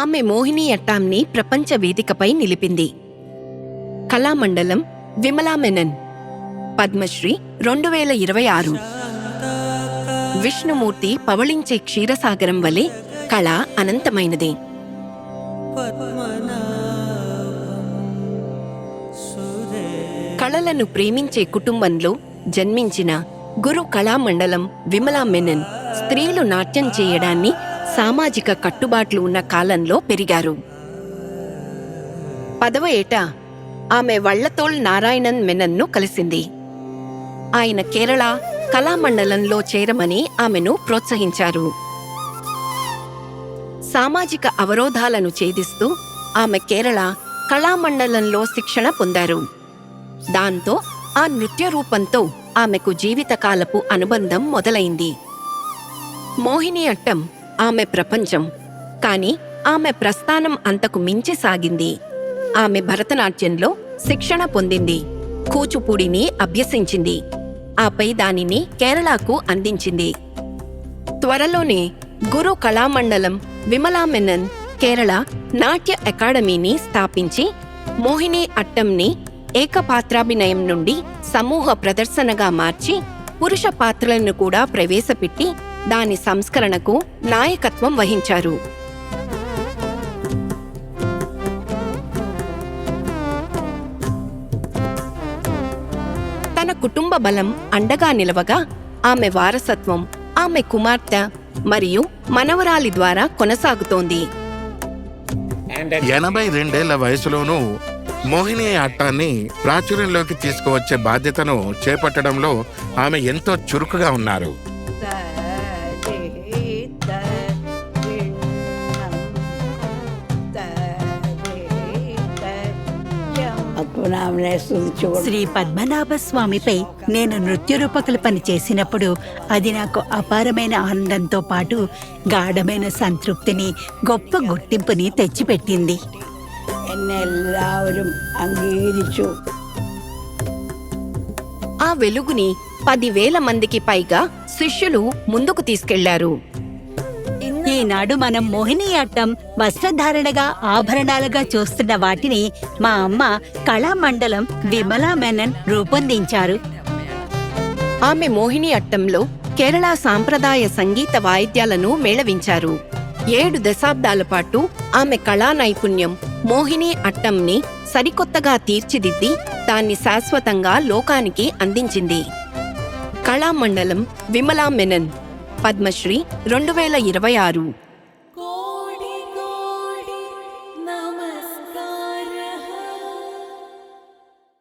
ఆమె మోహిని అట్టాంని ప్రపంచ వేదికపై నిలిపింది. కళామండలం విమలా మెనన్, పద్మశ్రీ 2026. విష్ణుమూర్తి పవళించే క్షీరసాగరం వలె కళ అనంతమైనదే. కళలను ప్రేమించే కుటుంబంలో జన్మించిన గురు కళామండలం విమలా మెనన్ స్త్రీలు నాట్యం చేయడాన్ని సామాజిక కట్టుబాట్లు ఉన్న కాలంలో పెరిగారు. 10వ ఏట ఆమె వళ్లతోల్ నారాయణన్ మెనన్ను కలిసింది. ఆయన కేరళ కళామండలంలో చేరమని ఆమెను ప్రోత్సహించారు. సామాజిక అవరోధాలను ఛేదిస్తూ ఆమె కేరళ కళామండలంలో శిక్షణ పొందారు. దాంతో ఆ నృత్య రూపంతో ఆమెకు జీవితకాలపు అనుబంధం మొదలైంది. మోహిని అట్టం ఆమె ప్రపంచం, కాని ఆమె ప్రస్థానం అంతకు మించి సాగింది. ఆమె భరతనాట్యంలో శిక్షణ పొందింది, కూచిపూడిని అభ్యసించింది, ఆపై దానిని కేరళకు అందించింది. త్వరలోనే గురు కళామండలం విమలా మెనన్ కేరళ నాట్య అకాడమీని స్థాపించి మోహిని అట్టంని ఏకపాత్రాభినయం నుండి సమూహ ప్రదర్శనగా మార్చి పురుష పాత్రలను కూడా ప్రవేశపెట్టి దాని సంస్కరణకు నాయకత్వం వహించారు. తన కుటుంబ బలం అండగా నిలవగా ఆమె వారసత్వం ఆమె కుమార్తె మరియు మనవరాలి ద్వారా కొనసాగుతోంది. 82 వయసులోనూ మోహిని అట్టాన్ని ప్రాచుర్యంలోకి తీసుకువచ్చే బాధ్యతను చేపట్టడంలో ఆమె ఎంతో చురుకుగా ఉన్నారు. శ్రీ పద్మనాభ స్వామిపై నేను నృత్య రూపకల్పన చేసినప్పుడు అది నాకు అపారమైన ఆనందంతో పాటు గాఢమైన సంతృప్తిని, గొప్ప గుర్తింపుని తెచ్చిపెట్టింది. ఆ వెలుగుని 10,000 మందికి పైగా శిష్యులు ముందుకు తీసుకెళ్లారు. ఈనాడు మనం మోహిని అట్టం వస్త్రధారణగా, ఆభరణాలుగా చూస్తున్న వాటిని మా అమ్మ కళామండలం విమలా మెనన్ రూపొందించారు. ఆమె మోహిని అట్టంలో కేరళ సాంప్రదాయ సంగీత వాయిద్యాలను మేళవించారు. 7 దశాబ్దాల పాటు ఆమె కళా నైపుణ్యం మోహిని అట్టంని సరికొత్తగా తీర్చిదిద్ది దాన్ని శాశ్వతంగా లోకానికి అందించింది. కళామండలం విమలా మెనన్, పద్మశ్రీ 2026.